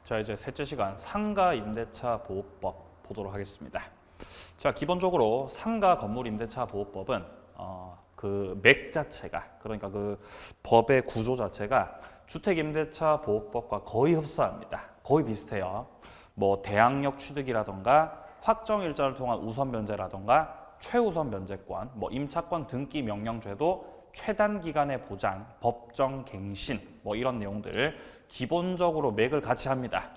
자, 이제 셋째 시간 상가 임대차 보호법 보도록 하겠습니다. 자, 기본적으로 상가 건물 임대차 보호법은 그 맥 자체가, 그러니까 그 법의 구조 자체가 주택 임대차 보호법과 거의 흡사합니다. 거의 비슷해요. 뭐 대항력 취득이라던가 확정 일자를 통한 우선 변제라던가 최우선 변제권, 뭐 임차권 등기 명령제도 최단 기간의 보장, 법정 갱신, 뭐 이런 내용들 기본적으로 맥을 같이 합니다.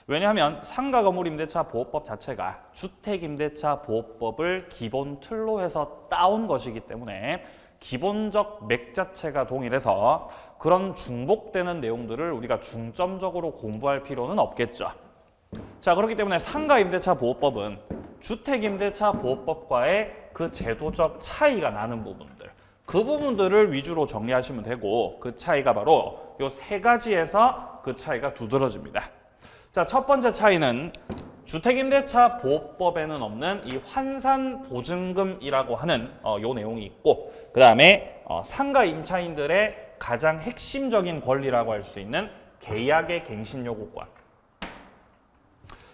왜냐하면 상가 건물 임대차 보호법 자체가 주택 임대차 보호법을 기본 틀로 해서 따온 것이기 때문에 기본적 맥 자체가 동일해서 그런 중복되는 내용들을 우리가 중점적으로 공부할 필요는 없겠죠. 자, 그렇기 때문에 상가 임대차 보호법은 주택 임대차 보호법과의 그 제도적 차이가 나는 부분들, 그 부분들을 위주로 정리하시면 되고, 그 차이가 바로 이 세 가지에서 그 차이가 두드러집니다. 자, 첫 번째 차이는 주택임대차 보호법에는 없는 이 환산보증금이라고 하는 요 내용이 있고, 그 다음에 상가 임차인들의 가장 핵심적인 권리라고 할 수 있는 계약의 갱신 요구권,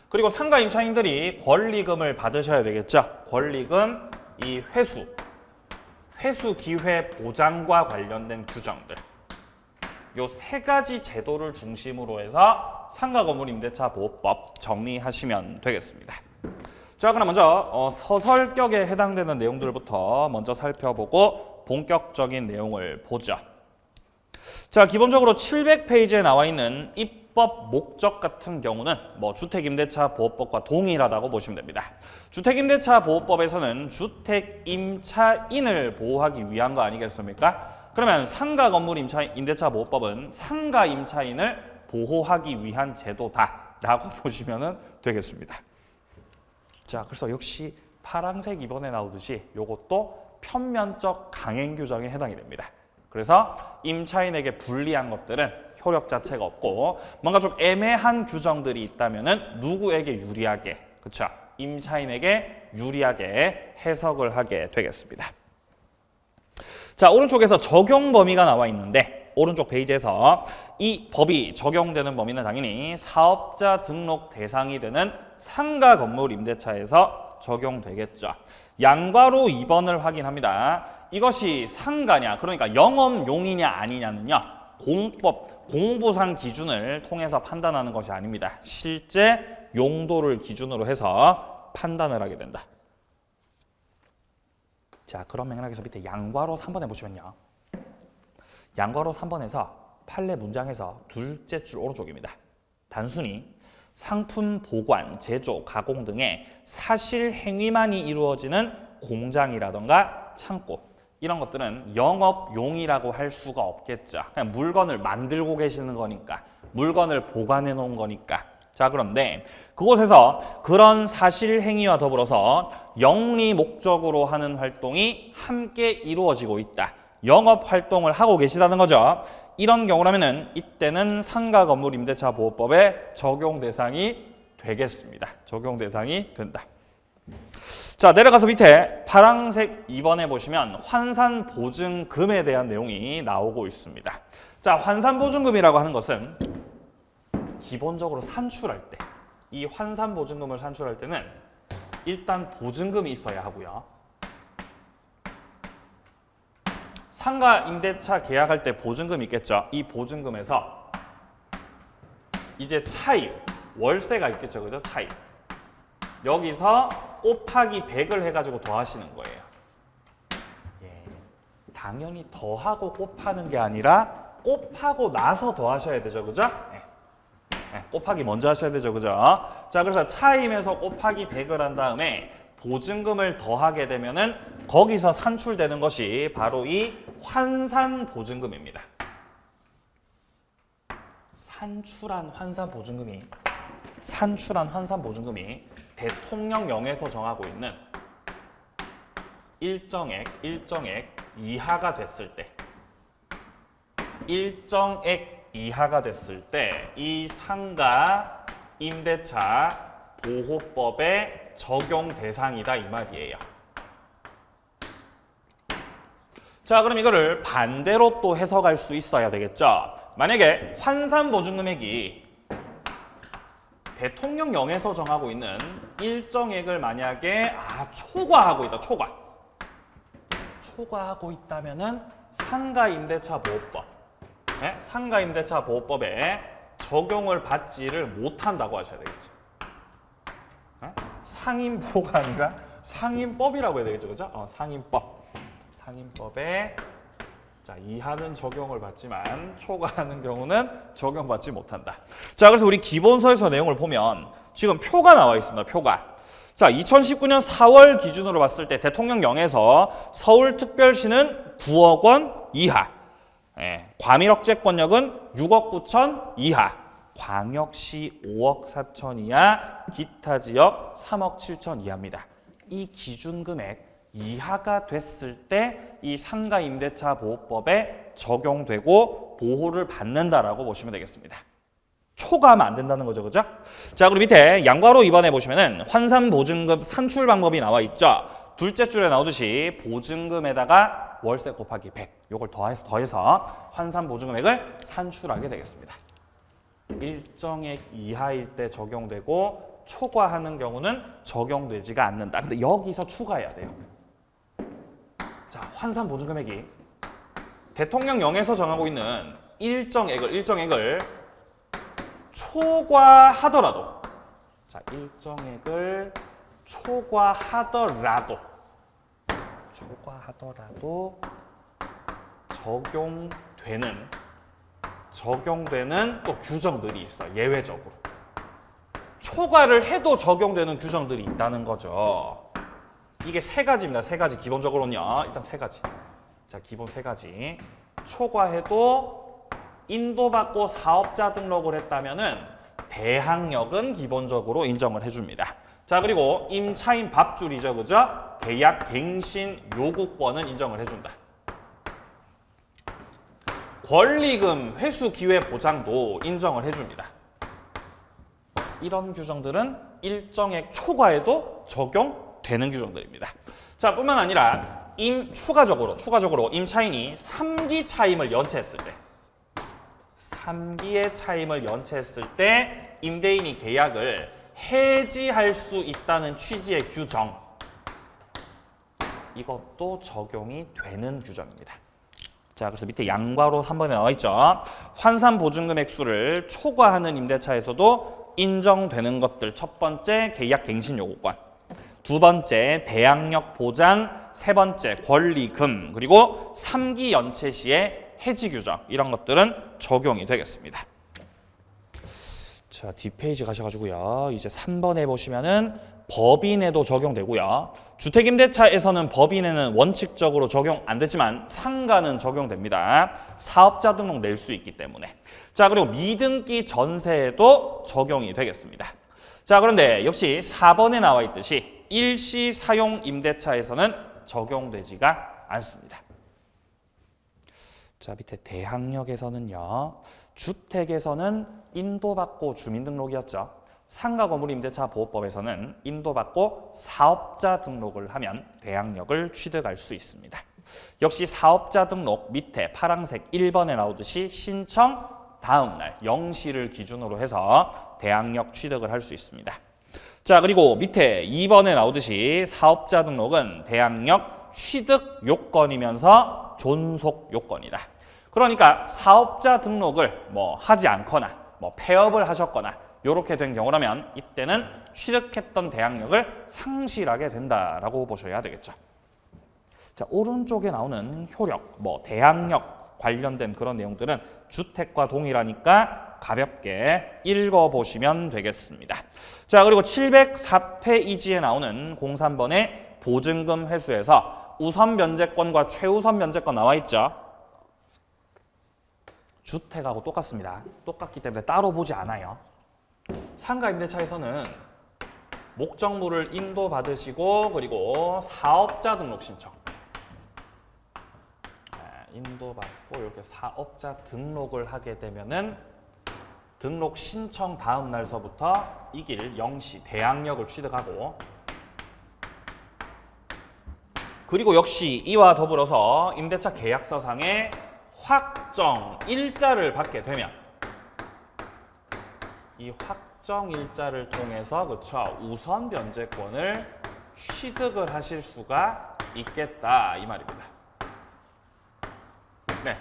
그리고 상가 임차인들이 권리금을 받으셔야 되겠죠. 권리금, 이 회수 기회 보장과 관련된 규정들, 요 세 가지 제도를 중심으로 해서 상가 건물 임대차 보호법 정리하시면 되겠습니다. 자, 그럼 먼저 서설격에 해당되는 내용들부터 먼저 살펴보고 본격적인 내용을 보죠. 자, 기본적으로 700페이지에 나와 있는 입법 목적 같은 경우는 뭐 주택임대차 보호법과 동일하다고 보시면 됩니다. 주택임대차 보호법에서는 주택임차인을 보호하기 위한 거 아니겠습니까? 그러면 상가 건물 임대차 보호법은 상가 임차인을 보호하기 위한 제도다라고 보시면 되겠습니다. 자, 그래서 역시 파란색 이번에 나오듯이 이것도 편면적 강행 규정에 해당이 됩니다. 그래서 임차인에게 불리한 것들은 효력 자체가 없고, 뭔가 좀 애매한 규정들이 있다면은 누구에게 유리하게, 그렇죠? 임차인에게 유리하게 해석을 하게 되겠습니다. 자, 오른쪽에서 적용 범위가 나와 있는데, 오른쪽 페이지에서 이 법이 적용되는 범위는 당연히 사업자 등록 대상이 되는 상가 건물 임대차에서 적용되겠죠. 양괄호 2번을 확인합니다. 이것이 상가냐, 그러니까 영업용이냐 아니냐는요, 공부상 기준을 통해서 판단하는 것이 아닙니다. 실제 용도를 기준으로 해서 판단을 하게 된다. 자, 그런 맥락에서 밑에 양괄호 3번에 보시면요, 양괄호 3번에서 판례 문장에서 둘째 줄 오른쪽입니다. 단순히 상품 보관, 제조, 가공 등의 사실 행위만이 이루어지는 공장이라던가 창고, 이런 것들은 영업용이라고 할 수가 없겠죠. 그냥 물건을 만들고 계시는 거니까, 물건을 보관해 놓은 거니까. 자, 그런데 그곳에서 그런 사실 행위와 더불어서 영리 목적으로 하는 활동이 함께 이루어지고 있다. 영업 활동을 하고 계시다는 거죠. 이런 경우라면은 이때는 상가 건물 임대차 보호법의 적용 대상이 되겠습니다. 적용 대상이 된다. 자, 내려가서 밑에 파란색 2번에 보시면 환산보증금에 대한 내용이 나오고 있습니다. 자, 환산보증금이라고 하는 것은 기본적으로 산출할 때, 이 환산보증금을 산출할 때는 일단 보증금이 있어야 하고요. 상가 임대차 계약할 때 보증금이 있겠죠. 이 보증금에서 이제 차입, 월세가 있겠죠. 그죠? 차입. 여기서 곱하기 100을 해가지고 더하시는 거예요. 예, 당연히 더하고 곱하는 게 아니라 곱하고 나서 더하셔야 되죠. 그죠? 곱하기 먼저 하셔야 되죠. 그죠? 자, 그래서 차임에서 곱하기 100을 한 다음에 보증금을 더하게 되면은 거기서 산출되는 것이 바로 이 환산보증금입니다. 산출한 환산보증금이 대통령령에서 정하고 있는 일정액 이하가 됐을 때 이 상가 임대차 보호법의 적용 대상이다, 이 말이에요. 자, 그럼 이거를 반대로 또 해석할 수 있어야 되겠죠. 만약에 환산보증금액이 대통령령에서 정하고 있는 일정액을 만약에 초과하고 있다. 초과하고 있다면은 상가임대차 보호법, 네? 상가임대차 보호법에 적용을 받지를 못한다고 하셔야 되겠죠. 네? 상임보가 아니라 상임법이라고 해야 되겠죠, 그죠? 상임법. 상임법에 자, 이하는 적용을 받지만 초과하는 경우는 적용받지 못한다. 자, 그래서 우리 기본서에서 내용을 보면 지금 표가 나와 있습니다. 표가. 자, 2019년 4월 기준으로 봤을 때 대통령령에서 서울특별시는 9억 원 이하, 과밀억제권역은 6억 9천 이하, 광역시 5억 4천 이하, 기타 지역 3억 7천 이하입니다. 이 기준 금액 이하가 됐을 때 이 상가임대차 보호법에 적용되고 보호를 받는다라고 보시면 되겠습니다. 초과하면 안 된다는 거죠, 그죠? 자, 그리고 밑에 양괄호 2번에 보시면은 환산보증금 산출 방법이 나와 있죠. 둘째 줄에 나오듯이 보증금에다가 월세 곱하기 100, 요걸 더해서 환산보증금액을 산출하게 되겠습니다. 일정액 이하일 때 적용되고 초과하는 경우는 적용되지가 않는다. 근데 여기서 추가해야 돼요. 자, 환산보증금액이 대통령령에서 정하고 있는 일정액을 초과하더라도, 자, 일정액을 초과하더라도 적용되는 또 규정들이 있어. 예외적으로 초과를 해도 적용되는 규정들이 있다는 거죠. 이게 세 가지입니다. 세 가지. 기본적으로는요. 일단 세 가지. 자, 기본 세 가지. 초과해도 인도받고 사업자 등록을 했다면은 대항력은 기본적으로 인정을 해줍니다. 자, 그리고 임차인 밥줄이죠, 그죠? 계약 갱신 요구권은 인정을 해준다. 권리금 회수 기회 보장도 인정을 해줍니다. 이런 규정들은 일정액 초과에도 적용되는 규정들입니다. 자, 뿐만 아니라 추가적으로 임차인이 3기 차임을 연체했을 때, 3기의 차임을 연체했을 때 임대인이 계약을 해지할 수 있다는 취지의 규정, 이것도 적용이 되는 규정입니다. 자, 그래서 밑에 양괄호 3번에 나와 있죠. 환산보증금 액수를 초과하는 임대차에서도 인정되는 것들. 첫 번째, 계약 갱신 요구권. 두 번째, 대항력 보장. 세 번째, 권리금. 그리고 3기 연체 시의 해지 규정. 이런 것들은 적용이 되겠습니다. 자, 뒷페이지 가셔가지고요. 이제 3번에 보시면은 법인에도 적용되고요. 주택임대차에서는 법인에는 원칙적으로 적용 안 되지만 상가는 적용됩니다. 사업자 등록 낼 수 있기 때문에. 자, 그리고 미등기 전세에도 적용이 되겠습니다. 자, 그런데 역시 4번에 나와 있듯이 일시 사용 임대차에서는 적용되지가 않습니다. 자, 밑에 대항력에서는요. 주택에서는 인도받고 주민등록이었죠. 상가 건물 임대차 보호법에서는 인도받고 사업자 등록을 하면 대항력을 취득할 수 있습니다. 역시 사업자 등록 밑에 파란색 1번에 나오듯이 신청 다음 날 0시를 기준으로 해서 대항력 취득을 할 수 있습니다. 자, 그리고 밑에 2번에 나오듯이 사업자 등록은 대항력 취득 요건이면서 존속 요건이다. 그러니까 사업자 등록을 하지 않거나 폐업을 하셨거나 이렇게 된 경우라면 이때는 취득했던 대항력을 상실하게 된다라고 보셔야 되겠죠. 자, 오른쪽에 나오는 효력, 대항력 관련된 그런 내용들은 주택과 동일하니까 가볍게 읽어보시면 되겠습니다. 자, 그리고 704페이지에 나오는 03번의 보증금 회수에서 우선 면제권과 최우선 면제권 나와 있죠. 주택하고 똑같습니다. 똑같기 때문에 따로 보지 않아요. 상가 임대차에서는 목적물을 인도받으시고 그리고 사업자 등록 신청 인도받고 이렇게 사업자 등록을 하게 되면은 등록 신청 다음 날서부터 이 길 0시 대항력을 취득하고 그리고 역시 이와 더불어서 임대차 계약서상의 확정 일자를 받게 되면 이 확정일자를 통해서 그쵸 우선 변제권을 취득을 하실 수가 있겠다 이 말입니다. 네,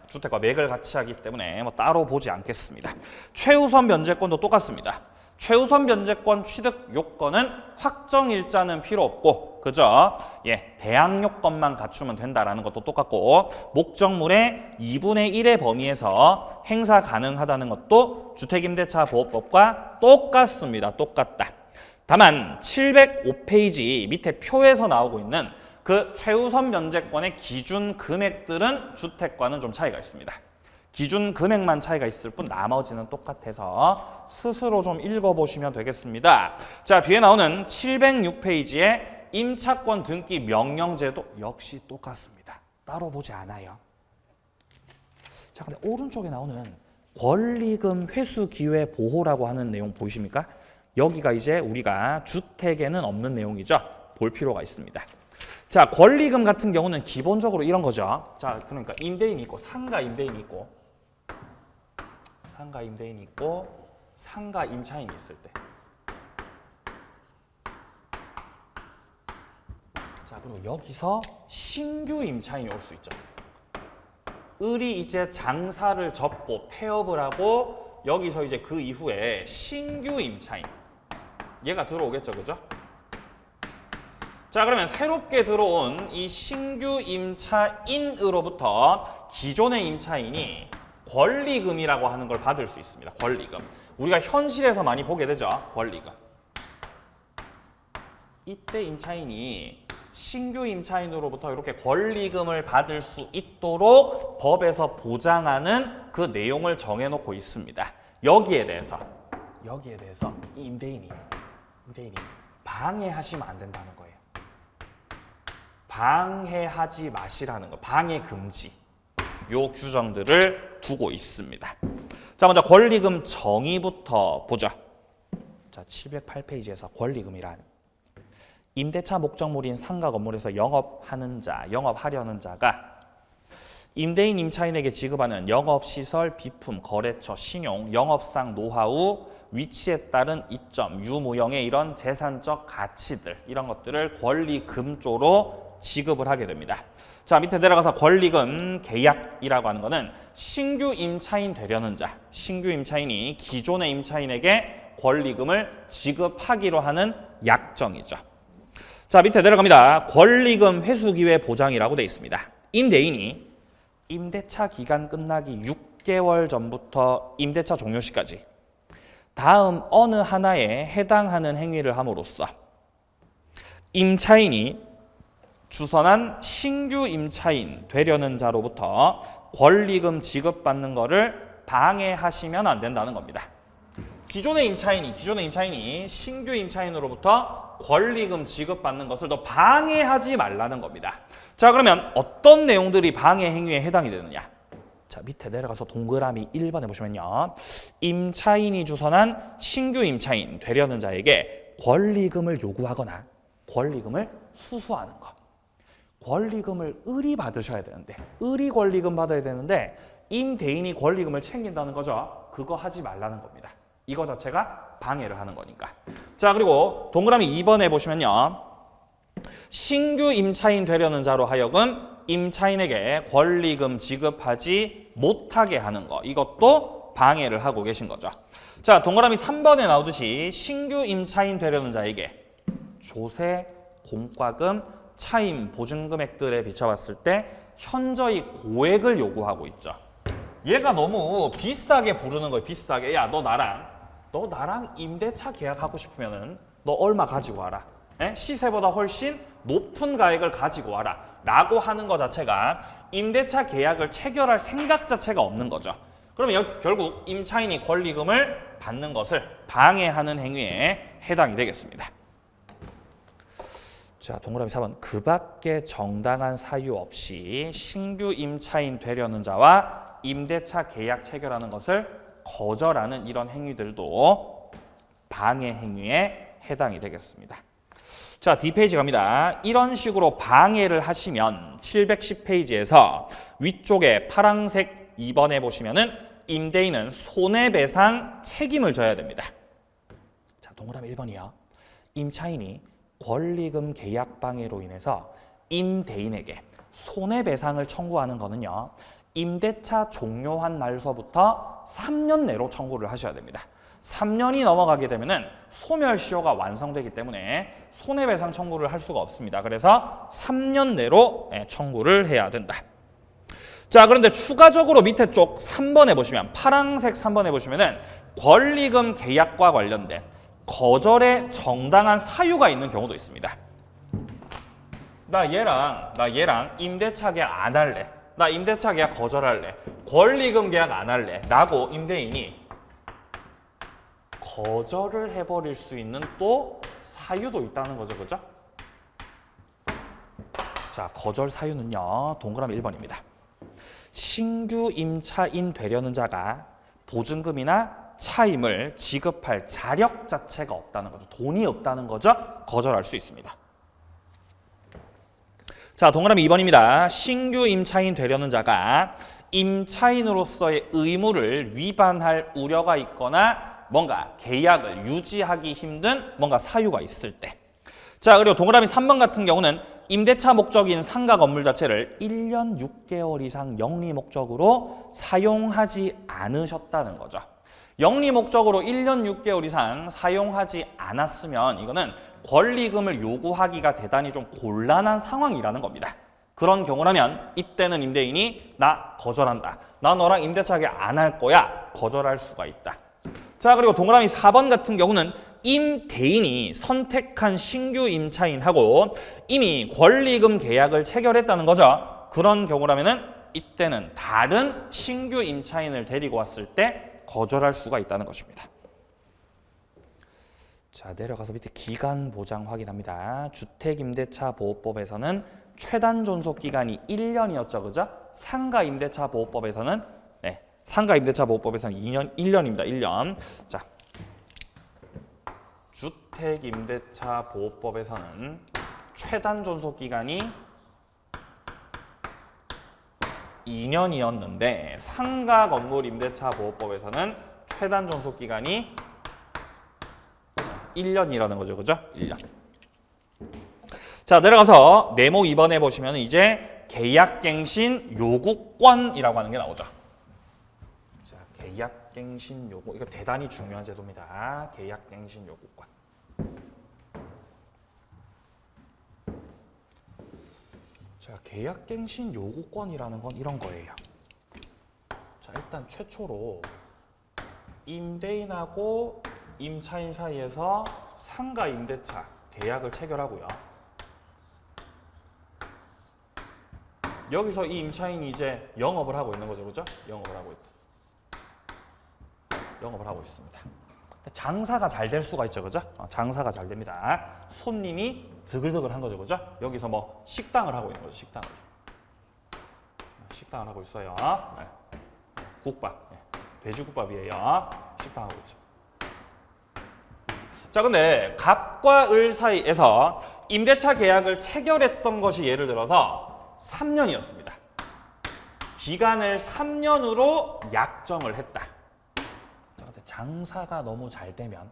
주택과 맥을 같이 하기 때문에 뭐 따로 보지 않겠습니다. 최우선 변제권도 똑같습니다. 최우선 변제권 취득 요건은 확정일자는 필요 없고, 그죠? 예, 대항 요건만 갖추면 된다라는 것도 똑같고, 목적물의 2분의 1의 범위에서 행사 가능하다는 것도 주택임대차보호법과 똑같습니다. 똑같다. 다만 705페이지 밑에 표에서 나오고 있는 그 최우선 변제권의 기준 금액들은 주택과는 좀 차이가 있습니다. 기준 금액만 차이가 있을 뿐 나머지는 똑같아서 스스로 좀 읽어보시면 되겠습니다. 자, 뒤에 나오는 706페이지의 임차권 등기 명령제도 역시 똑같습니다. 따로 보지 않아요. 자, 근데 오른쪽에 나오는 권리금 회수 기회 보호라고 하는 내용 보이십니까? 여기가 이제 우리가 주택에는 없는 내용이죠. 볼 필요가 있습니다. 자, 권리금 같은 경우는 기본적으로 이런 거죠. 자, 그러니까 임대인이 있고 상가 임대인이 있고 상가 임차인이 있을 때. 자, 그리고 여기서 신규 임차인이 올 수 있죠. 을이 이제 장사를 접고 폐업을 하고 여기서 이제 그 이후에 신규 임차인 얘가 들어오겠죠, 그죠? 자, 그러면 새롭게 들어온 이 신규 임차인으로부터 기존의 임차인이 권리금이라고 하는 걸 받을 수 있습니다. 권리금. 우리가 현실에서 많이 보게 되죠. 권리금. 이때 임차인이 신규 임차인으로부터 이렇게 권리금을 받을 수 있도록 법에서 보장하는 그 내용을 정해놓고 있습니다. 여기에 대해서 이 임대인이 방해하시면 안 된다는 거예요. 방해하지 마시라는 거, 방해 금지. 요 규정들을 두고 있습니다. 자, 먼저 권리금 정의부터 보죠. 자, 708페이지에서 권리금이란 임대차 목적물인 상가 건물에서 영업하는 자, 영업하려는 자가 임대인 임차인에게 지급하는 영업시설, 비품, 거래처, 신용, 영업상 노하우, 위치에 따른 이점, 유무형의 이런 재산적 가치들 이런 것들을 권리금조로 지급을 하게 됩니다. 자, 밑에 내려가서 권리금 계약이라고 하는 거는 신규 임차인 되려는 자, 신규 임차인이 기존의 임차인에게 권리금을 지급하기로 하는 약정이죠. 자, 밑에 내려갑니다. 권리금 회수 기회 보장이라고 되어 있습니다. 임대인이 임대차 기간 끝나기 6개월 전부터 임대차 종료 시까지 다음 어느 하나에 해당하는 행위를 함으로써 임차인이 주선한 신규 임차인 되려는 자로부터 권리금 지급받는 것을 방해하시면 안 된다는 겁니다. 기존의 임차인이 신규 임차인으로부터 권리금 지급받는 것을 더 방해하지 말라는 겁니다. 자, 그러면 어떤 내용들이 방해 행위에 해당이 되느냐? 자, 밑에 내려가서 동그라미 1번에 보시면요. 임차인이 주선한 신규 임차인 되려는 자에게 권리금을 요구하거나 권리금을 수수하는 것. 권리금을 을이 받으셔야 되는데, 을이 권리금 받아야 되는데 임대인이 권리금을 챙긴다는 거죠. 그거 하지 말라는 겁니다. 이거 자체가 방해를 하는 거니까. 자, 그리고 동그라미 2번에 보시면요. 신규 임차인 되려는 자로 하여금 임차인에게 권리금 지급하지 못하게 하는 거. 이것도 방해를 하고 계신 거죠. 자, 동그라미 3번에 나오듯이 신규 임차인 되려는 자에게 조세, 공과금, 차임, 보증금액들에 비춰봤을 때 현저히 고액을 요구하고 있죠. 얘가 너무 비싸게 부르는 거예요. 비싸게. 야, 너 나랑 임대차 계약하고 싶으면은 너 얼마 가지고 와라. 시세보다 훨씬 높은 가액을 가지고 와라. 라고 하는 것 자체가 임대차 계약을 체결할 생각 자체가 없는 거죠. 그러면 결국 임차인이 권리금을 받는 것을 방해하는 행위에 해당이 되겠습니다. 자, 동그라미 4번. 그 밖에 정당한 사유 없이 신규 임차인 되려는 자와 임대차 계약 체결하는 것을 거절하는 이런 행위들도 방해 행위에 해당이 되겠습니다. 자, D페이지 갑니다. 이런 식으로 방해를 하시면 710페이지에서 위쪽에 파란색 2번에 보시면은 임대인은 손해배상 책임을 져야 됩니다. 자, 동그라미 1번이요. 임차인이 권리금 계약 방해로 인해서 임대인에게 손해배상을 청구하는 거는요. 임대차 종료한 날서부터 3년 내로 청구를 하셔야 됩니다. 3년이 넘어가게 되면은 소멸시효가 완성되기 때문에 손해배상 청구를 할 수가 없습니다. 그래서 3년 내로 청구를 해야 된다. 자, 그런데 추가적으로 밑에 쪽 3번에 보시면 파란색 3번에 보시면은 권리금 계약과 관련된 거절의 정당한 사유가 있는 경우도 있습니다. 나 얘랑 임대차 계약 안 할래. 나 임대차 계약 거절할래. 권리금 계약 안 할래. 라고 임대인이 거절을 해버릴 수 있는 또 사유도 있다는 거죠. 그죠? 자, 거절 사유는요. 동그라미 1번입니다. 신규 임차인 되려는 자가 보증금이나 차임을 지급할 자력 자체가 없다는 거죠. 돈이 없다는 거죠. 거절할 수 있습니다. 자, 동그라미 2번입니다. 신규 임차인 되려는 자가 임차인으로서의 의무를 위반할 우려가 있거나 뭔가 계약을 유지하기 힘든 뭔가 사유가 있을 때. 자, 그리고 동그라미 3번 같은 경우는 임대차 목적인 상가 건물 자체를 1년 6개월 이상 영리 목적으로 사용하지 않으셨다는 거죠. 영리 목적으로 1년 6개월 이상 사용하지 않았으면 이거는 권리금을 요구하기가 대단히 좀 곤란한 상황이라는 겁니다. 그런 경우라면 이때는 임대인이 나 거절한다. 나 너랑 임대차 계약 안 할 거야. 거절할 수가 있다. 자, 그리고 동그라미 4번 같은 경우는 임대인이 선택한 신규 임차인하고 이미 권리금 계약을 체결했다는 거죠. 그런 경우라면은 이때는 다른 신규 임차인을 데리고 왔을 때 거절할 수가 있다는 것입니다. 자, 내려가서 밑에 기간 보장 확인합니다. 주택임대차보호법에서는 최단 존속 기간이 1년이었죠. 그죠? 상가임대차보호법에서는 상가임대차보호법에서는 1년입니다. 1년. 자, 주택임대차보호법에서는 최단 존속 기간이 2년이었는데 상가건물임대차보호법에서는 최단 존속 기간이 1년이라는 거죠. 그죠? 1년. 자, 내려가서 네모 2번에 보시면 이제 계약갱신 요구권이라고 하는 게 나오죠. 자, 계약갱신 요구. 이거 대단히 중요한 제도입니다. 계약갱신 요구권. 자, 계약갱신 요구권이라는 건 이런 거예요. 자, 일단 최초로 임대인하고 임차인 사이에서 상가 임대차 계약을 체결하고요. 여기서 이 임차인이 이제 영업을 하고 있는 거죠. 그죠? 영업을 하고 있습니다. 장사가 잘 될 수가 있죠. 그죠? 장사가 잘 됩니다. 손님이 드글드글 한 거죠. 그죠? 여기서 뭐 식당을 하고 있는 거죠. 식당을 하고 있어요. 네. 국밥. 네. 돼지국밥이에요. 식당하고 있죠. 자, 근데 갑과 을 사이에서 임대차 계약을 체결했던 것이 예를 들어서 3년이었습니다. 기간을 3년으로 약정을 했다. 자, 근데 장사가 너무 잘 되면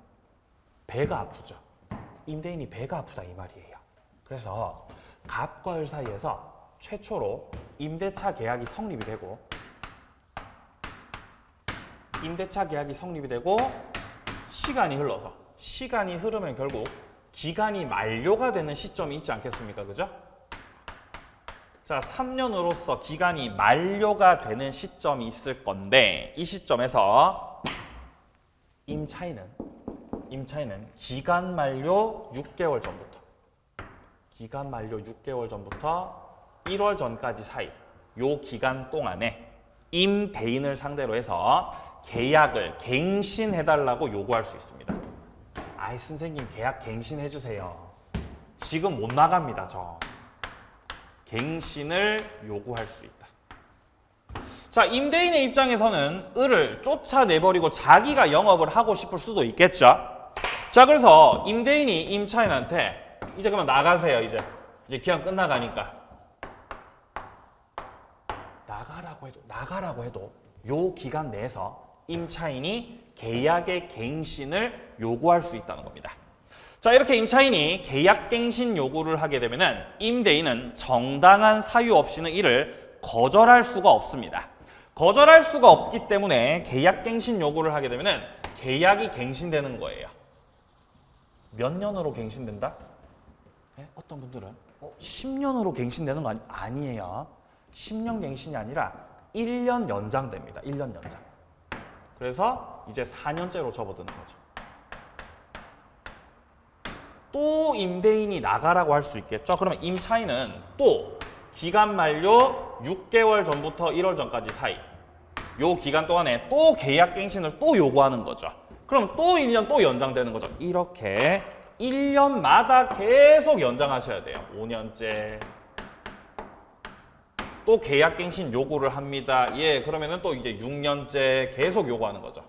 배가 아프죠. 임대인이 배가 아프다 이 말이에요. 그래서 갑과 을 사이에서 최초로 임대차 계약이 성립이 되고 시간이 흐르면 결국 기간이 만료가 되는 시점이 있지 않겠습니까? 그죠? 자, 3년으로서 기간이 만료가 되는 시점이 있을 건데 이 시점에서 임차인은 기간 만료 6개월 전부터 1월 전까지 사이 요 기간 동안에 임대인을 상대로 해서 계약을 갱신해달라고 요구할 수 있습니다. 아이 선생님 계약 갱신해주세요. 지금 못 나갑니다. 저. 갱신을 요구할 수 있다. 자, 임대인의 입장에서는 을을 쫓아내버리고 자기가 영업을 하고 싶을 수도 있겠죠. 자, 그래서 임대인이 임차인한테 이제 그만 나가세요. 이제 기간 끝나가니까 나가라고 해도 요 기간 내에서 임차인이 계약의 갱신을 요구할 수 있다는 겁니다. 자, 이렇게 임차인이 계약갱신 요구를 하게 되면은 임대인은 정당한 사유 없이는 이를 거절할 수가 없습니다. 거절할 수가 없기 때문에 계약갱신 요구를 하게 되면은 계약이 갱신되는 거예요. 몇 년으로 갱신된다? 네? 어떤 분들은 10년으로 갱신되는 거 아니에요. 10년 갱신이 아니라 1년 연장됩니다. 1년 연장. 그래서 이제 4년째로 접어드는 거죠. 또 임대인이 나가라고 할 수 있겠죠. 그러면 임차인은 또 기간 만료 6개월 전부터 1월 전까지 사이 요 기간 동안에 또 계약갱신을 또 요구하는 거죠. 그럼 또 1년 또 연장되는 거죠. 이렇게 1년마다 계속 연장하셔야 돼요. 5년째. 또 계약갱신 요구를 합니다. 예, 그러면은 또 이제 6년째 계속 요구하는 거죠.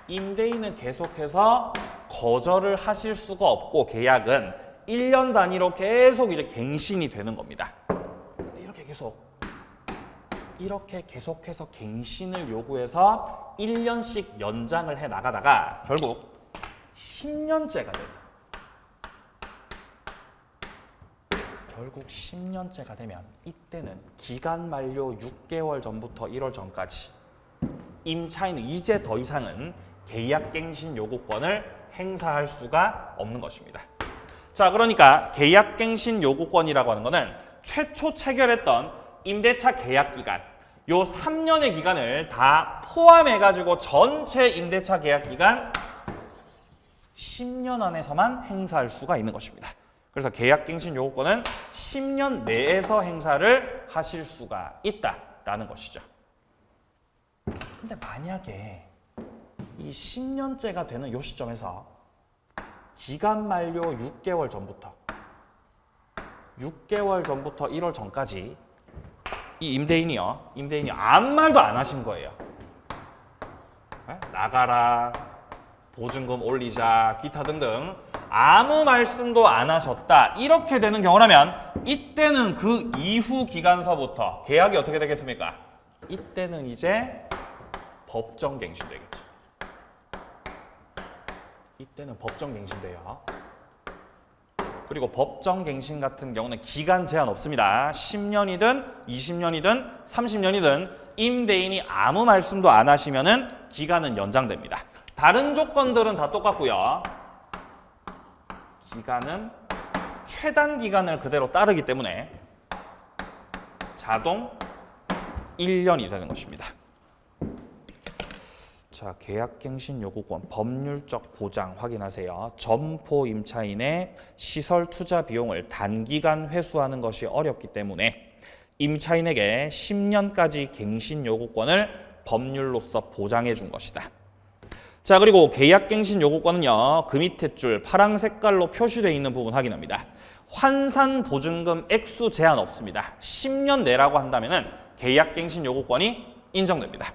임대인은 계속해서 거절을 하실 수가 없고 계약은 1년 단위로 계속 이제 갱신이 되는 겁니다. 이렇게 계속해서 갱신을 요구해서 1년씩 연장을 해 나가다가 결국 10년째가 돼요. 결국 10년째가 되면 이때는 기간 만료 6개월 전부터 1월 전까지 임차인은 이제 더 이상은 계약갱신 요구권을 행사할 수가 없는 것입니다. 자, 그러니까 계약갱신 요구권이라고 하는 것은 최초 체결했던 임대차 계약 기간, 요 3년의 기간을 다 포함해가지고 전체 임대차 계약 기간 10년 안에서만 행사할 수가 있는 것입니다. 그래서 계약갱신 요구권은 10년 내에서 행사를 하실 수가 있다라는 것이죠. 근데 만약에 이 10년째가 되는 요 시점에서 기간 만료 6개월 전부터 1월 전까지 이 임대인이 아무 말도 안 하신 거예요. 나가라, 보증금 올리자, 기타 등등 아무 말씀도 안 하셨다. 이렇게 되는 경우라면 이때는 그 이후 기간서부터 계약이 어떻게 되겠습니까? 이때는 이제 법정갱신 되겠죠. 이때는 법정갱신돼요. 그리고 법정갱신 같은 경우는 기간 제한 없습니다. 10년이든 20년이든 30년이든 임대인이 아무 말씀도 안 하시면은 기간은 연장됩니다. 다른 조건들은 다 똑같고요. 기간은 최단 기간을 그대로 따르기 때문에 자동 1년이 되는 것입니다. 자, 계약갱신 요구권 법률적 보장 확인하세요. 점포 임차인의 시설 투자 비용을 단기간 회수하는 것이 어렵기 때문에 임차인에게 10년까지 갱신 요구권을 법률로서 보장해 준 것이다. 자, 그리고 계약갱신 요구권은요, 그 밑에 줄 파랑 색깔로 표시되어 있는 부분 확인합니다. 환산 보증금 액수 제한 없습니다. 10년 내라고 한다면은 계약갱신 요구권이 인정됩니다.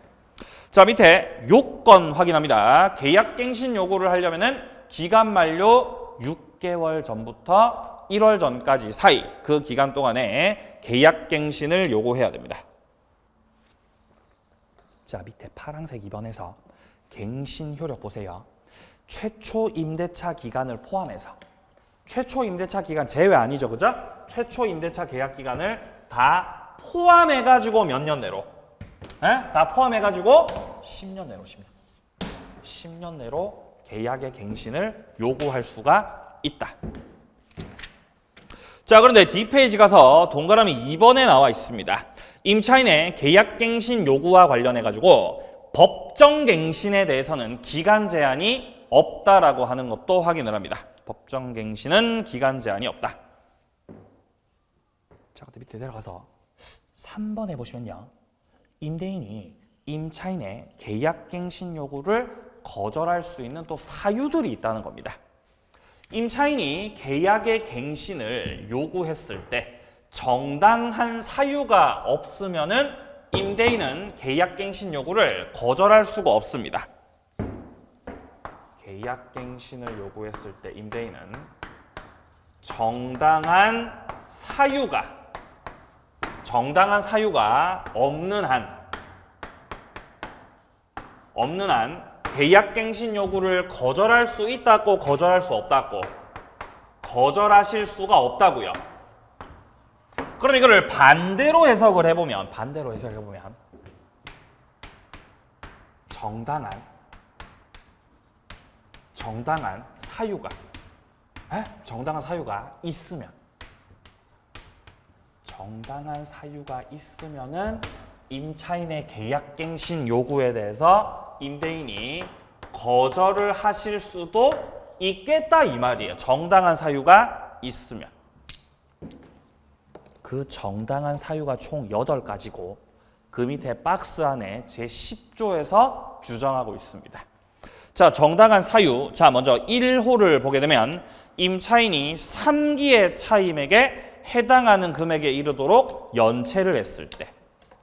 자, 밑에 요건 확인합니다. 계약갱신 요구를 하려면은 기간 만료 6개월 전부터 1월 전까지 사이 그 기간 동안에 계약갱신을 요구해야 됩니다. 자, 밑에 파란색 2번에서 갱신 효력 보세요. 최초 임대차 기간을 포함해서 최초 임대차 기간 제외 아니죠, 그죠? 최초 임대차 계약 기간을 다 포함해가지고 몇 년 내로? 다 포함해가지고 10년 내로 10년 내로 계약의 갱신을 요구할 수가 있다. 자, 그런데 뒷페이지 가서 동그라미 2번에 나와 있습니다. 임차인의 계약갱신 요구와 관련해가지고 법정갱신에 대해서는 기간 제한이 없다라고 하는 것도 확인을 합니다. 법정갱신은 기간 제한이 없다. 자, 근데 밑에 내려가서 3번에 보시면요. 임대인이 임차인의 계약갱신 요구를 거절할 수 있는 또 사유들이 있다는 겁니다. 임차인이 계약의 갱신을 요구했을 때 정당한 사유가 없으면은 임대인은 계약갱신 요구를 거절할 수가 없습니다. 계약갱신을 요구했을 때 임대인은 정당한 사유가 없는 한 없는 한 계약갱신 요구를 거절할 수 있다고 거절할 수 없다고 거절하실 수가 없다고요. 그럼 이거를 반대로 해석을 해보면 정당한 사유가 있으면은 임차인의 계약갱신 요구에 대해서 임대인이 거절을 하실 수도 있겠다 이 말이에요. 정당한 사유가 있으면. 그 정당한 사유가 총 8가지고 그 밑에 박스 안에 제10조에서 규정하고 있습니다. 자, 정당한 사유. 자, 먼저 1호를 보게 되면 임차인이 3기의 차임액에 해당하는 금액에 이르도록 연체를 했을 때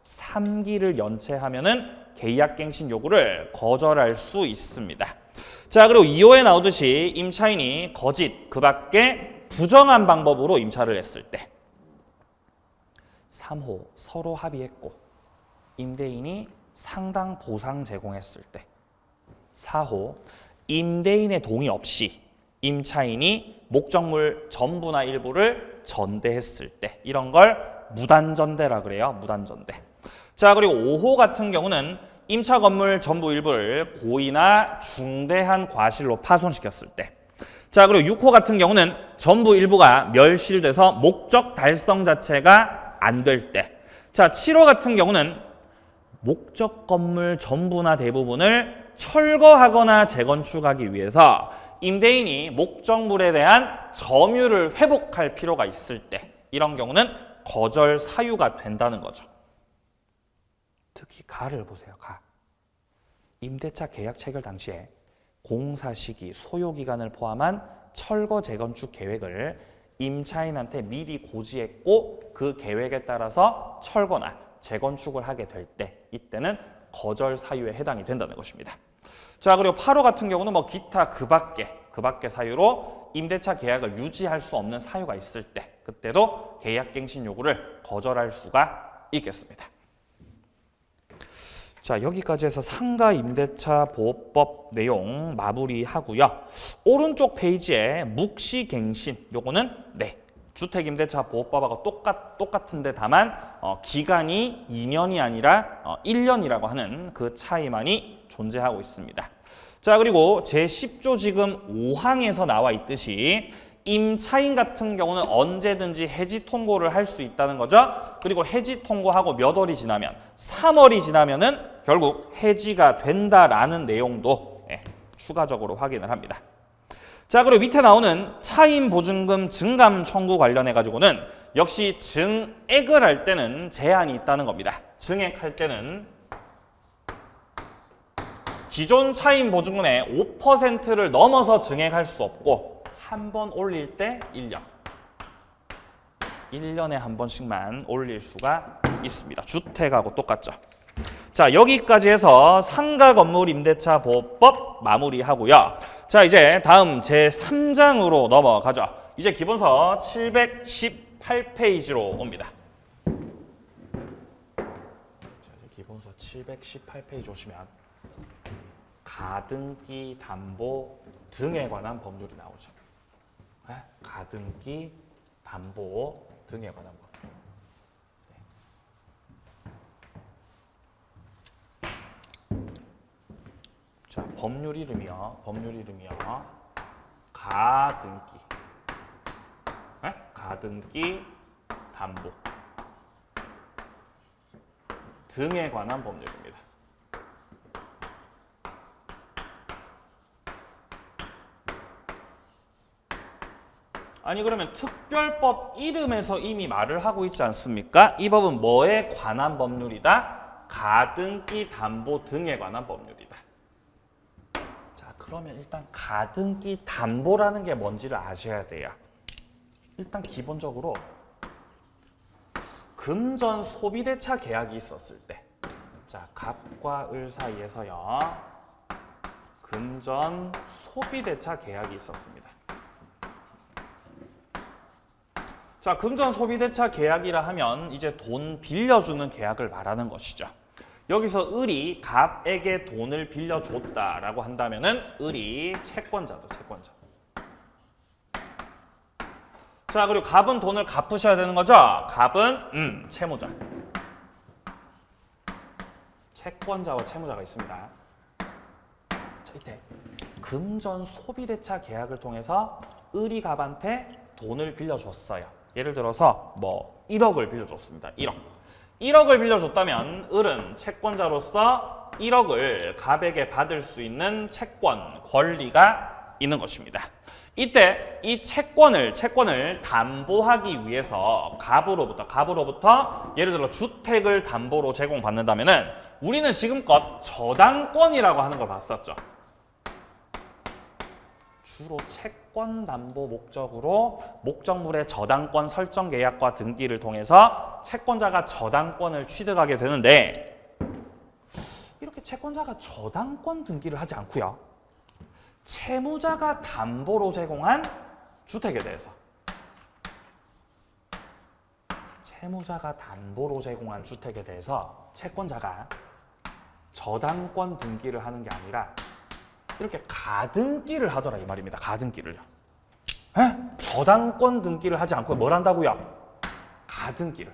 3기를 연체하면은 계약갱신 요구를 거절할 수 있습니다. 자, 그리고 2호에 나오듯이 임차인이 거짓 그 밖에 부정한 방법으로 임차를 했을 때 3호 서로 합의했고 임대인이 상당 보상 제공했을 때 4호 임대인의 동의 없이 임차인이 목적물 전부나 일부를 전대했을 때 이런 걸 무단전대라 그래요. 무단전대. 자, 그리고 5호 같은 경우는 임차 건물 전부 일부를 고의나 중대한 과실로 파손시켰을 때. 자, 그리고 6호 같은 경우는 전부 일부가 멸실돼서 목적 달성 자체가 안 될 때. 자, 7호 같은 경우는 목적 건물 전부나 대부분을 철거하거나 재건축하기 위해서 임대인이 목적물에 대한 점유를 회복할 필요가 있을 때 이런 경우는 거절 사유가 된다는 거죠. 특히 가를 보세요. 가. 임대차 계약 체결 당시에 공사 시기, 소요 기간을 포함한 철거 재건축 계획을 임차인한테 미리 고지했고 그 계획에 따라서 철거나 재건축을 하게 될 때 이때는 거절 사유에 해당이 된다는 것입니다. 자, 그리고 8호 같은 경우는 뭐 기타 그 밖의 사유로 임대차 계약을 유지할 수 없는 사유가 있을 때 그때도 계약갱신 요구를 거절할 수가 있겠습니다. 자, 여기까지 해서 상가 임대차 보호법 내용 마무리하고요. 오른쪽 페이지에 묵시갱신 요거는 주택임대차 보호법하고 똑같은데 다만 기간이 2년이 아니라 1년이라고 하는 그 차이만이 존재하고 있습니다. 자, 그리고 제10조 지금 5항에서 나와 있듯이 임차인 같은 경우는 언제든지 해지 통고를 할 수 있다는 거죠. 그리고 해지 통고하고 몇 월이 지나면 3월이 지나면은 결국 해지가 된다라는 내용도 추가적으로 확인을 합니다. 자, 그리고 밑에 나오는 차임 보증금 증감 청구 관련해 가지고는 역시 증액을 할 때는 제한이 있다는 겁니다. 증액할 때는 기존 차임 보증금의 5%를 넘어서 증액할 수 없고 한 번 올릴 때 1년. 1년에 한 번씩만 올릴 수가 있습니다. 주택하고 똑같죠. 자, 여기까지 해서 상가 건물 임대차 보호법 마무리하고요. 자, 이제 다음 제3장으로 넘어가죠. 이제 기본서 718페이지로 옵니다. 자, 이제 기본서 718페이지 오시면 가등기 담보 등에 관한 법률이 나오죠. 가등기 담보 등에 관한 법률. 자, 법률 이름이요. 가등기 담보 등에 관한 법률입니다. 아니, 그러면 특별법 이름에서 이미 말을 하고 있지 않습니까? 이 법은 뭐에 관한 법률이다? 가등기 담보 등에 관한 법률이다. 자, 그러면 일단 가등기 담보라는 게 뭔지를 아셔야 돼요. 일단 기본적으로 금전 소비대차 계약이 있었을 때, 자, 갑과 을 사이에서요, 금전 소비대차 계약이 있었습니다. 자, 금전 소비대차 계약이라 하면 이제 돈 빌려주는 계약을 말하는 것이죠. 여기서 을이 갑에게 돈을 빌려줬다라고 한다면은 을이 채권자죠, 채권자. 자, 그리고 갑은 돈을 갚으셔야 되는 거죠? 갑은 채무자. 채권자와 채무자가 있습니다. 자, 이때 금전 소비대차 계약을 통해서 을이 갑한테 돈을 빌려줬어요. 예를 들어서 뭐 1억을 빌려줬습니다. 1억. 1억을 빌려줬다면 을은 채권자로서 1억을 갑에게 받을 수 있는 채권, 권리가 있는 것입니다. 이때 이 채권을 담보하기 위해서 갑으로부터 예를 들어 주택을 담보로 제공받는다면은 우리는 지금껏 저당권이라고 하는 걸 봤었죠. 주로 채권 담보 목적으로 목적물의 저당권 설정 계약과 등기를 통해서 채권자가 저당권을 취득하게 되는데, 이렇게 채권자가 저당권 등기를 하지 않고요. 채무자가 담보로 제공한 주택에 대해서 채권자가 저당권 등기를 하는 게 아니라 이렇게 가등기를 하더라 이 말입니다. 가등기를요. 저당권 등기를 하지 않고 뭘 한다고요? 가등기를.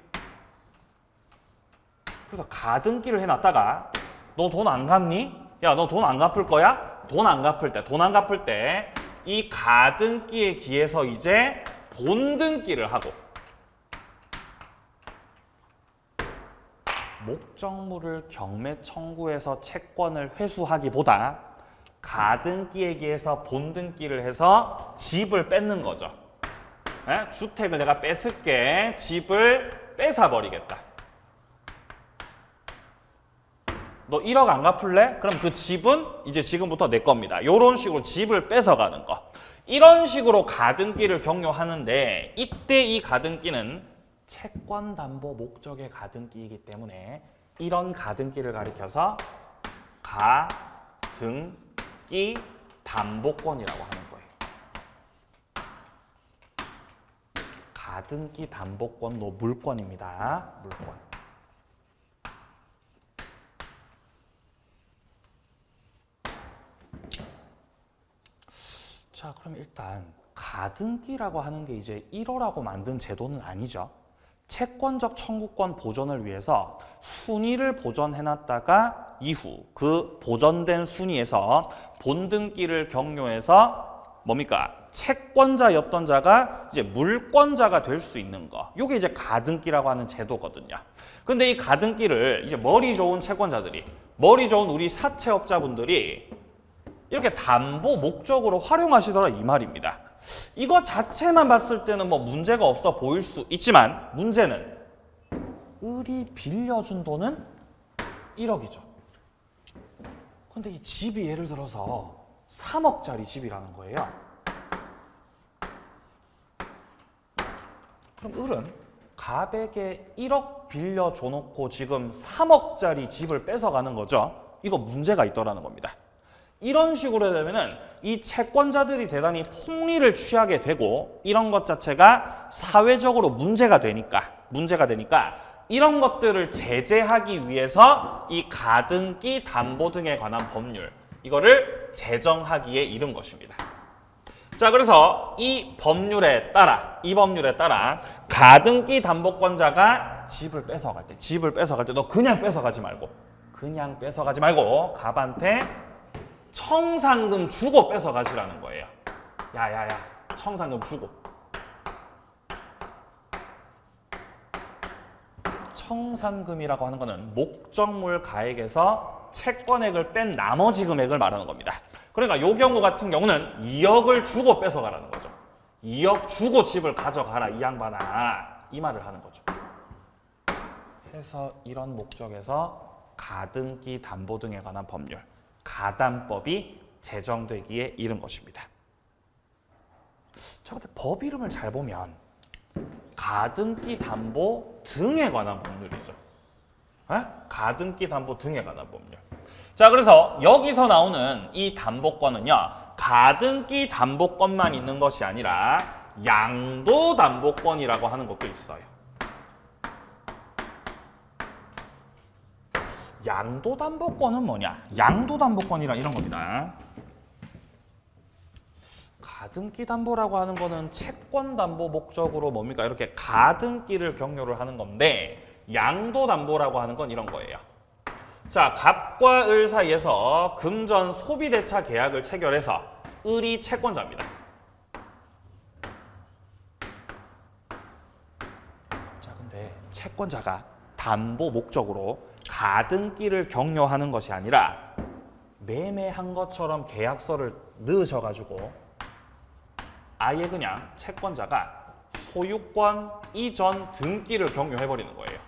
그래서 가등기를 해놨다가 너 돈 안 갚니? 야, 너 돈 안 갚을 거야? 돈 안 갚을 때 이 가등기에 기해서 이제 본등기를 하고 목적물을 경매 청구해서 채권을 회수하기보다 가등기에 기해서 본등기를 해서 집을 뺏는 거죠. 주택을 내가 뺏을게, 집을 뺏어버리겠다. 너 1억 안 갚을래? 그럼 그 집은 이제 지금부터 내 겁니다. 이런 식으로 집을 뺏어가는 거. 이런 식으로 가등기를 경료하는데, 이때 이 가등기는 채권담보 목적의 가등기이기 때문에 이런 가등기를 가리켜서 가등기 담보권이라고 하는 거예요. 가등기 담보권, 물권입니다. 물권. 자, 그럼 일단 가등기라고 하는 게 이제 1호라고 만든 제도는 아니죠. 채권적 청구권 보존을 위해서 순위를 보존해놨다가 이후 그 보존된 순위에서 본등기를 경료해서 뭡니까? 채권자였던 자가 이제 물권자가 될 수 있는 거. 이게 이제 가등기라고 하는 제도거든요. 근데 이 가등기를 이제 머리 좋은 채권자들이, 머리 좋은 우리 사채업자분들이 이렇게 담보 목적으로 활용하시더라 이 말입니다. 이거 자체만 봤을 때는 뭐 문제가 없어 보일 수 있지만, 문제는 을이 빌려준 돈은 1억이죠. 근데 이 집이 예를 들어서 3억짜리 집이라는 거예요. 그럼 을은 갑에게 1억 빌려줘 놓고 지금 3억짜리 집을 뺏어가는 거죠. 이거 문제가 있더라는 겁니다. 이런 식으로 되면은 이 채권자들이 대단히 폭리를 취하게 되고, 이런 것 자체가 사회적으로 문제가 되니까 이런 것들을 제재하기 위해서 이 가등기 담보 등에 관한 법률, 이거를 제정하기에 이른 것입니다. 자, 그래서 이 법률에 따라 가등기 담보권자가 집을 뺏어갈 때 너 그냥 뺏어가지 말고 갑한테 청산금 주고 뺏어가시라는 거예요. 야야야, 청산금 주고. 청산금이라고 하는 거는 목적물 가액에서 채권액을 뺀 나머지 금액을 말하는 겁니다. 그러니까 이 경우 같은 경우는 2억을 주고 뺏어가라는 거죠. 2억 주고 집을 가져가라 이 양반아, 이 말을 하는 거죠. 해서 이런 목적에서 가등기 담보 등에 관한 법률, 가담법이 제정되기에 이른 것입니다. 자, 근데 법 이름을 잘 보면 가등기 담보 등에 관한 법률이죠. 가등기 담보 등에 관한 법률. 자, 그래서 여기서 나오는 이 담보권은요, 가등기 담보권만 있는 것이 아니라 양도 담보권이라고 하는 것도 있어요. 양도담보권은 뭐냐? 양도담보권이란 이런 겁니다. 가등기 담보라고 하는 거는 채권 담보 목적으로 뭡니까? 이렇게 가등기를 격려를 하는 건데 양도 담보라고 하는 건 이런 거예요. 자, 갑과 을 사이에서 금전 소비대차 계약을 체결해서 을이 채권자입니다. 자, 근데 채권자가 담보 목적으로 가등기를 격려하는 것이 아니라 매매한 것처럼 계약서를 넣으셔가지고 아예 그냥 채권자가 소유권 이전 등기를 격려해버리는 거예요.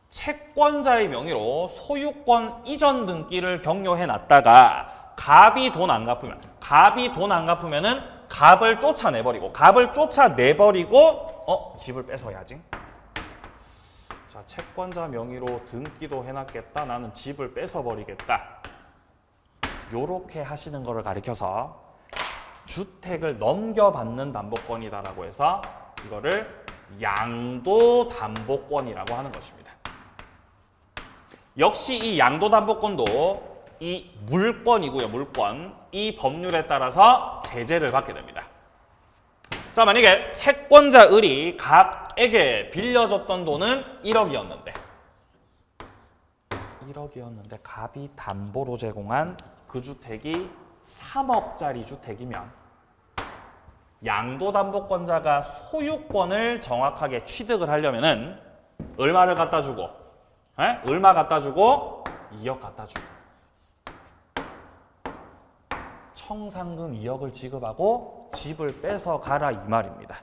채권자의 명의로 소유권 이전 등기를 격려해놨다가 갑이 돈 안 갚으면은 갑을 쫓아내버리고 집을 뺏어야지. 자, 채권자 명의로 등기도 해놨겠다. 나는 집을 뺏어버리겠다. 요렇게 하시는 거를 가리켜서 주택을 넘겨받는 담보권이다라고 해서 이거를 양도담보권이라고 하는 것입니다. 역시 이 양도담보권도 이 물권이고요. 물권. 이 법률에 따라서 제재를 받게 됩니다. 자, 만약에 채권자 을이 갑에게 빌려줬던 돈은 1억이었는데 갑이 담보로 제공한 그 주택이 3억짜리 주택이면 양도담보권자가 소유권을 정확하게 취득을 하려면은 얼마를 갖다 주고, 얼마 갖다 주고, 2억 갖다 주고, 청산금 2억을 지급하고 집을 뺏어 가라 이 말입니다.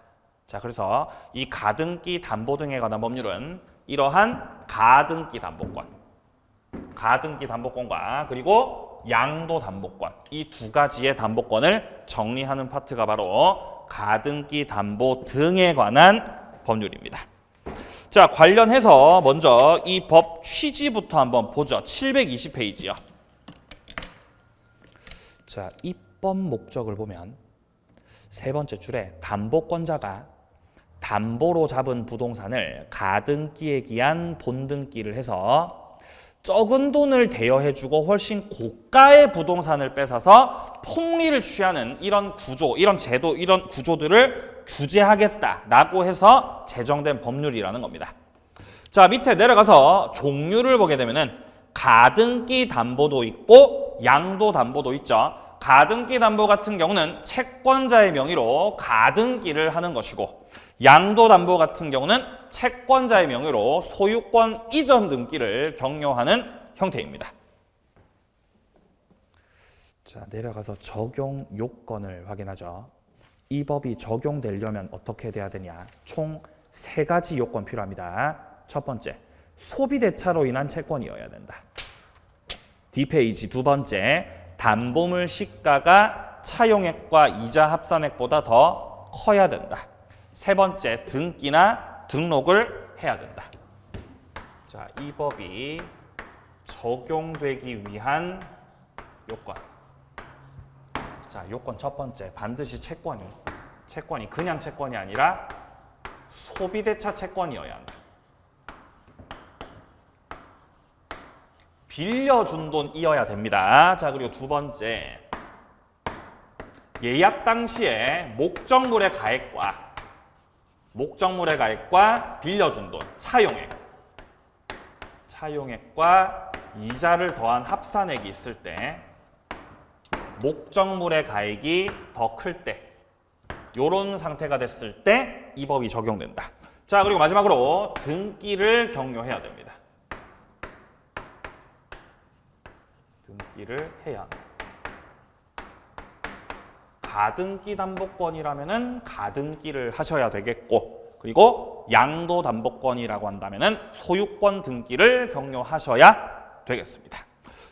자, 그래서 이 가등기 담보 등에 관한 법률은 이러한 가등기 담보권과 그리고 양도담보권, 이 두 가지의 담보권을 정리하는 파트가 바로 가등기 담보 등에 관한 법률입니다. 자, 관련해서 먼저 이 법 취지부터 한번 보죠. 720페이지요. 자, 입법 목적을 보면 세 번째 줄에 담보권자가 담보로 잡은 부동산을 가등기에 기한 본등기를 해서 적은 돈을 대여해주고 훨씬 고가의 부동산을 뺏어서 폭리를 취하는 이런 구조, 이런 제도, 이런 구조들을 규제하겠다라고 해서 제정된 법률이라는 겁니다. 자, 밑에 내려가서 종류를 보게 되면은 가등기 담보도 있고 양도 담보도 있죠. 가등기 담보 같은 경우는 채권자의 명의로 가등기를 하는 것이고, 양도 담보 같은 경우는 채권자의 명의로 소유권 이전 등기를 격려하는 형태입니다. 자, 내려가서 적용 요건을 확인하죠. 이 법이 적용되려면 어떻게 돼야 되냐? 총 3가지 요건 필요합니다. 첫 번째, 소비대차로 인한 채권이어야 된다. D페이지 두 번째, 담보물 시가가 차용액과 이자 합산액보다 더 커야 된다. 세 번째, 등기나 등록을 해야 된다. 자, 이 법이 적용되기 위한 요건. 자, 요건 첫 번째, 반드시 채권이 그냥 채권이 아니라 소비대차 채권이어야 한다. 빌려준 돈이어야 됩니다. 자, 그리고 두 번째, 예약 당시에 목적물의 가액과 빌려준 돈, 차용액과 이자를 더한 합산액이 있을 때 목적물의 가액이 더 클 때, 이런 상태가 됐을 때 이 법이 적용된다. 자, 그리고 마지막으로 등기를 격려해야 됩니다. 등기를 해야 합니다. 가등기 담보권이라면은 가등기를 하셔야 되겠고, 그리고 양도 담보권이라고 한다면은 소유권 등기를 격려하셔야 되겠습니다.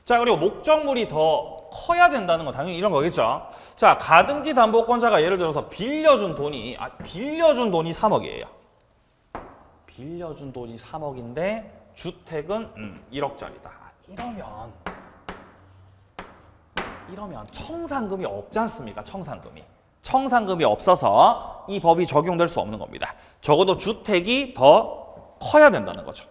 자, 그리고 목적물이 더 커야 된다는 건 당연히 이런 거겠죠. 자, 가등기 담보권자가 예를 들어서 빌려준 돈이 3억이에요. 빌려준 돈이 3억인데 주택은 1억짜리다. 이러면 청산금이 없지 않습니까? 청산금이 없어서 이 법이 적용될 수 없는 겁니다. 적어도 주택이 더 커야 된다는 거죠.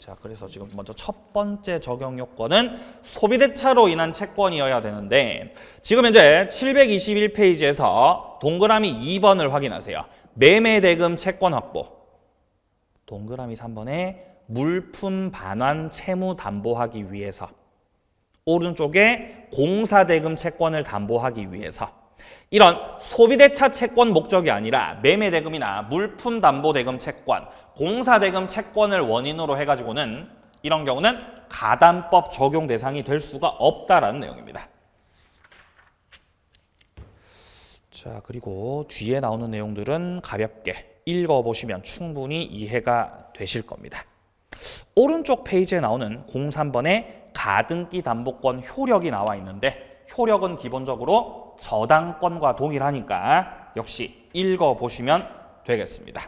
자, 그래서 지금 먼저 첫 번째 적용 요건은 소비대차로 인한 채권이어야 되는데 지금 현재 721페이지에서 동그라미 2번을 확인하세요. 매매대금 채권 확보. 동그라미 3번에 물품 반환 채무 담보하기 위해서. 오른쪽에 공사대금 채권을 담보하기 위해서. 이런 소비대차 채권 목적이 아니라 매매대금이나 물품담보대금 채권, 공사대금 채권을 원인으로 해가지고는 이런 경우는 가담법 적용 대상이 될 수가 없다라는 내용입니다. 자, 그리고 뒤에 나오는 내용들은 가볍게 읽어보시면 충분히 이해가 되실 겁니다. 오른쪽 페이지에 나오는 03번에 가등기 담보권 효력이 나와 있는데 효력은 기본적으로 저당권과 동일하니까 역시 읽어보시면 되겠습니다.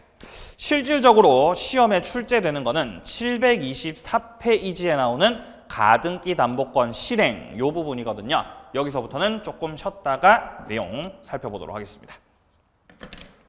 실질적으로 시험에 출제되는 거는 724페이지에 나오는 가등기 담보권 실행 이 부분이거든요. 여기서부터는 조금 쉬었다가 내용 살펴보도록 하겠습니다.